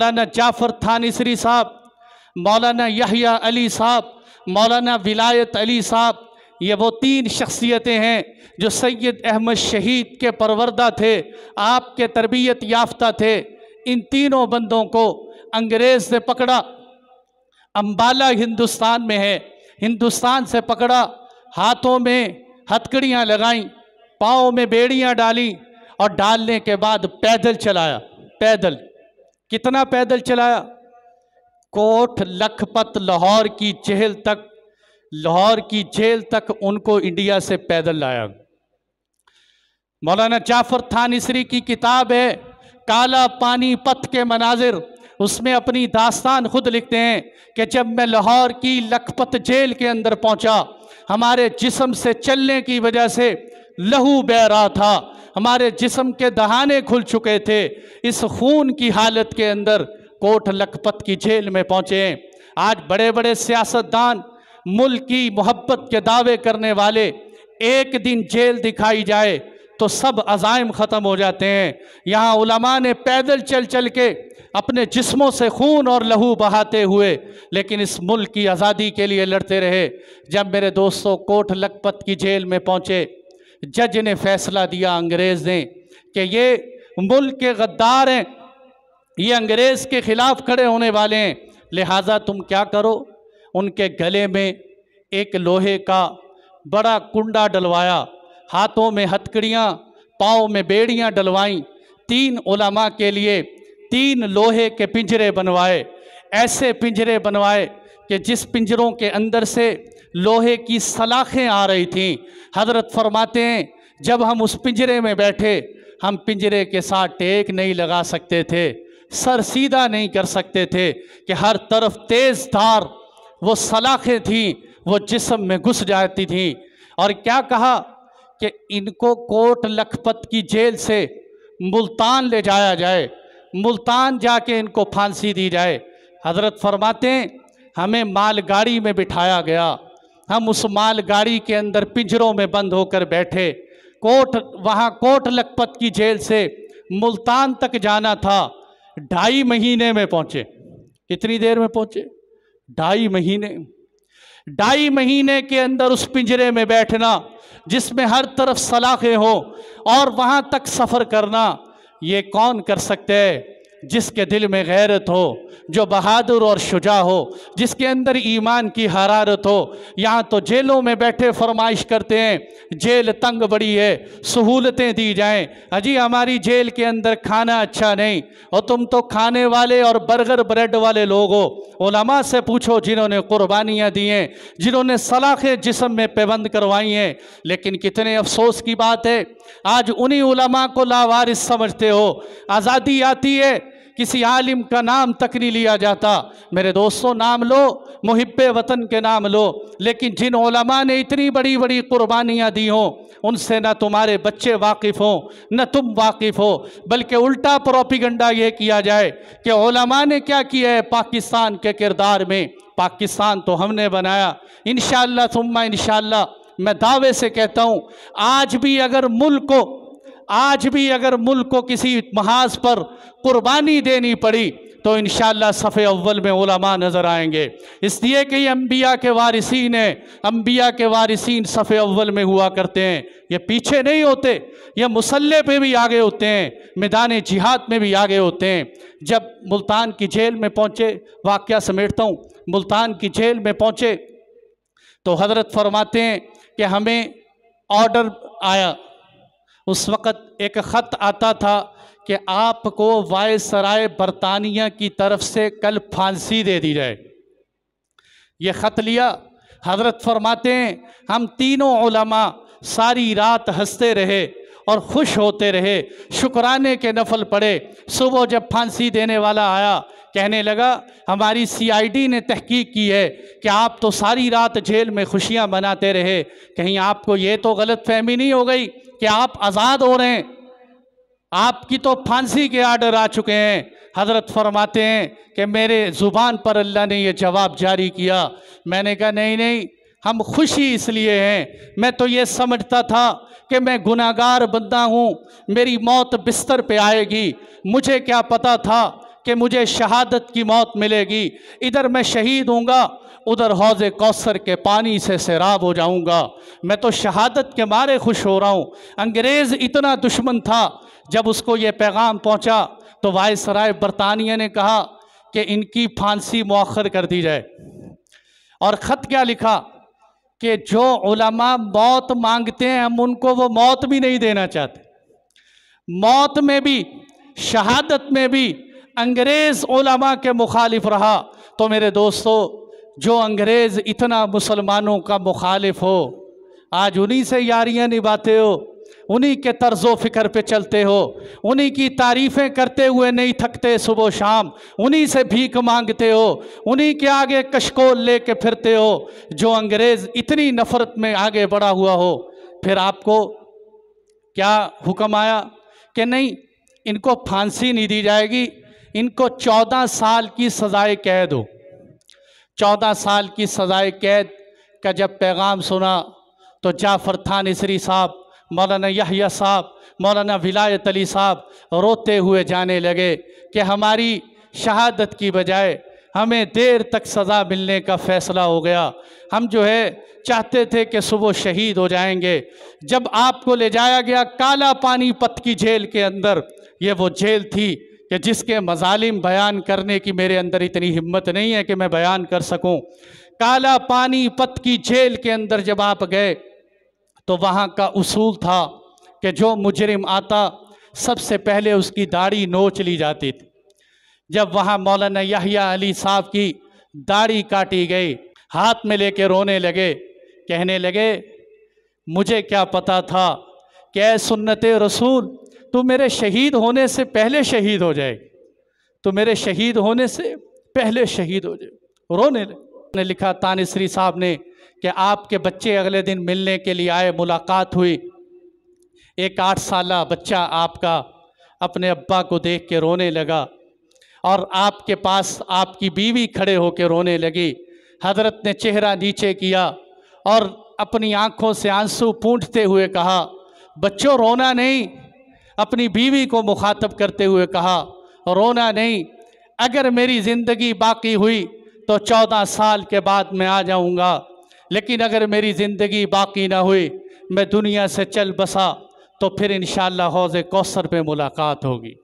मौलाना जाफ़र थानीसरी साहब, मौलाना यहया अली साहब, मौलाना विलायत अली साहब, ये वो तीन शख्सियतें हैं जो सैयद अहमद शहीद के परवरदा थे, आपके तरबियत याफ्ता थे। इन तीनों बंदों को अंग्रेज़ ने पकड़ा, अम्बाला हिंदुस्तान में है, हिंदुस्तान से पकड़ा, हाथों में हथकड़ियाँ लगाईं, पाँव में बेड़ियाँ डाली और डालने के बाद पैदल चलाया। पैदल कितना पैदल चलाया? कोट लखपत लाहौर की जेल तक, लाहौर की जेल तक उनको इंडिया से पैदल लाया। मौलाना जाफ़र थानीसरी की किताब है काला पानीपत के मनाजिर, उसमें अपनी दास्तान खुद लिखते हैं कि जब मैं लाहौर की लखपत जेल के अंदर पहुंचा, हमारे जिस्म से चलने की वजह से लहू बह रहा था, हमारे जिस्म के दहाने खुल चुके थे। इस खून की हालत के अंदर कोट लखपत की जेल में पहुंचे। आज बड़े बड़े सियासतदान, मुल्क की मोहब्बत के दावे करने वाले, एक दिन जेल दिखाई जाए तो सब अज़ाइम ख़त्म हो जाते हैं। यहाँ उलमा ने पैदल चल चल के अपने जिस्मों से खून और लहू बहाते हुए लेकिन इस मुल्क की आज़ादी के लिए लड़ते रहे। जब मेरे दोस्तों कोट लखपत की जेल में पहुँचे, जज ने फैसला दिया, अंग्रेज़ ने, कि ये मुल्क के गद्दार हैं, ये अंग्रेज़ के ख़िलाफ़ खड़े होने वाले हैं, लिहाजा तुम क्या करो, उनके गले में एक लोहे का बड़ा कुंडा डलवाया, हाथों में हथकड़ियाँ, पाँव में बेड़ियाँ डलवाईं, तीन उलमा के लिए तीन लोहे के पिंजरे बनवाए। ऐसे पिंजरे बनवाए कि जिस पिंजरों के अंदर से लोहे की सलाखें आ रही थीं। हज़रत फरमाते हैं जब हम उस पिंजरे में बैठे, हम पिंजरे के साथ टेक नहीं लगा सकते थे, सर सीधा नहीं कर सकते थे कि हर तरफ तेज़ धार वो सलाखें थीं, वो जिस्म में घुस जाती थीं। और क्या कहा कि इनको कोट लखपत की जेल से मुल्तान ले जाया जाए, मुल्तान जाके इनको फांसी दी जाए। हज़रत फरमाते हैं हमें मालगाड़ी में बिठाया गया, हम उस मालगाड़ी के अंदर पिंजरों में बंद होकर बैठे। वहाँ कोट लखपत की जेल से मुल्तान तक जाना था, 2.5 महीने में पहुँचे। कितनी देर में पहुँचे? 2.5 महीने। 2.5 महीने के अंदर उस पिंजरे में बैठना जिसमें हर तरफ सलाखें हो और वहाँ तक सफ़र करना, ये कौन कर सकते हैं? जिसके दिल में गैरत हो, जो बहादुर और शुजा हो, जिसके अंदर ईमान की हरारत हो। यहाँ तो जेलों में बैठे फरमाइश करते हैं जेल तंग बड़ी है, सहूलतें दी जाएं। अजी हमारी जेल के अंदर खाना अच्छा नहीं, और तुम तो खाने वाले और बर्गर ब्रेड वाले लोग हो। उलमा से पूछो जिन्होंने कुर्बानियाँ दी हैं, जिन्होंने सलाखें जिस्म में पाबंद करवाई हैं। लेकिन कितने अफसोस की बात है, आज उन्हीं उलमा को लावारिस समझते हो। आज़ादी आती है, किसी आलिम का नाम तक नहीं लिया जाता। मेरे दोस्तों, नाम लो, मुहिब्बे वतन के नाम लो, लेकिन जिन उलमा ने इतनी बड़ी बड़ी कुर्बानियाँ दी हों, उनसे ना तुम्हारे बच्चे वाकिफ़ हों, न तुम वाकिफ़ हो, बल्कि उल्टा प्रोपिगंडा ये किया जाए कि उलमा ने क्या किया है पाकिस्तान के किरदार में। पाकिस्तान तो हमने बनाया। इंशाअल्लाह सुम्मा इंशाअल्लाह मैं दावे से कहता हूँ, आज भी अगर मुल्क को किसी महाज पर कुर्बानी देनी पड़ी तो इंशाअल्लाह सफ़े अव्वल में उलमा नज़र आएंगे। इसलिए कि ये अम्बिया के वारिसीन हैं, अम्बिया के वारिसीन सफ़े अव्वल में हुआ करते हैं। ये पीछे नहीं होते, ये मुसल्ले पे भी आगे होते हैं, मैदान जिहाद में भी आगे होते हैं। जब मुल्तान की जेल में पहुँचे, वाक़या समेटता हूँ, मुल्तान की जेल में पहुँचे तो हज़रत फरमाते हैं कि हमें ऑर्डर आया। उस वक़्त एक ख़त आता था कि आपको वायसराय बरतानिया की तरफ से कल फांसी दे दी जाए। ये ख़त लिया। हज़रत फरमाते हैं हम तीनों उलमा सारी रात हंसते रहे और खुश होते रहे, शुक्राने के नफल पढ़े। सुबह जब फांसी देने वाला आया, कहने लगा हमारी CID ने तहकीक की है कि आप तो सारी रात जेल में खुशियां मनाते रहे, कहीं आपको ये तो गलत फहमी नहीं हो गई कि आप आज़ाद हो रहे हैं? आपकी तो फांसी के आर्डर आ चुके हैं। हज़रत फरमाते हैं कि मेरे ज़ुबान पर अल्लाह ने यह जवाब जारी किया। मैंने कहा नहीं नहीं, हम खुशी इसलिए हैं, मैं तो ये समझता था कि मैं गुनाहगार बंदा हूँ, मेरी मौत बिस्तर पे आएगी। मुझे क्या पता था कि मुझे शहादत की मौत मिलेगी, इधर मैं शहीद होऊंगा, उधर हौज़ कौसर के पानी से सैराब हो जाऊंगा। मैं तो शहादत के मारे खुश हो रहा हूँ। अंग्रेज़ इतना दुश्मन था, जब उसको ये पैगाम पहुँचा तो वायसराय बरतानिया ने कहा कि इनकी फांसी मौखर कर दी जाए। और ख़त क्या लिखा कि जो उलमा मौत मांगते हैं हम उनको वो मौत भी नहीं देना चाहते। मौत में भी, शहादत में भी अंग्रेज़ उलमा के मुखालिफ रहा। तो मेरे दोस्तों, जो अंग्रेज़ इतना मुसलमानों का मुखालिफ हो, आज उन्हीं से यारियां निभाते हो, उन्हीं के तर्ज़ो फ़िक्र पे चलते हो, उन्हीं की तारीफ़ें करते हुए नहीं थकते सुबह शाम, उन्हीं से भीख मांगते हो, उन्हीं के आगे कशकोल ले के फिरते हो। जो अंग्रेज़ इतनी नफ़रत में आगे बढ़ा हुआ हो, फिर आपको क्या हुक्म आया कि नहीं, इनको फांसी नहीं दी जाएगी, इनको 14 साल की सज़ाए कैद हो। 14 साल की सज़ाए कैद का जब पैगाम सुना तो जाफ़र थानेसरी साहब, मौलाना यहया साहब, मौलाना विलायत अली साहब रोते हुए जाने लगे कि हमारी शहादत की बजाय हमें देर तक सज़ा मिलने का फ़ैसला हो गया। हम जो है चाहते थे कि सुबह शहीद हो जाएंगे। जब आपको ले जाया गया काला पानीपत की जेल के अंदर, ये वो जेल थी कि जिसके मज़ालिम बयान करने की मेरे अंदर इतनी हिम्मत नहीं है कि मैं बयान कर सकूं। काला पानीपत की जेल के अंदर जब आप गए तो वहाँ का उसूल था कि जो मुजरिम आता सबसे पहले उसकी दाढ़ी नोच ली जाती थी। जब वहाँ मौलाना यहया अली साहब की दाढ़ी काटी गई, हाथ में लेके रोने लगे, कहने लगे मुझे क्या पता था कि ऐ सुन्नते रसूल, तू मेरे शहीद होने से पहले शहीद हो जाएगी, तो मेरे शहीद होने से पहले शहीद हो जाए। रोने ने लिखा तानेसरी साहब ने कि आपके बच्चे अगले दिन मिलने के लिए आए, मुलाकात हुई। एक 8 साला बच्चा आपका अपने अब्बा को देख के रोने लगा और आपके पास आपकी बीवी खड़े होकर रोने लगी। हज़रत ने चेहरा नीचे किया और अपनी आँखों से आंसू पूंछते हुए कहा, बच्चों रोना नहीं। अपनी बीवी को मुखातब करते हुए कहा, रोना नहीं, अगर मेरी ज़िंदगी बाकी हुई तो 14 साल के बाद मैं आ जाऊँगा, लेकिन अगर मेरी ज़िंदगी बाकी ना हुई, मैं दुनिया से चल बसा, तो फिर इंशाअल्लाह हौज़ कौसर पे मुलाकात होगी।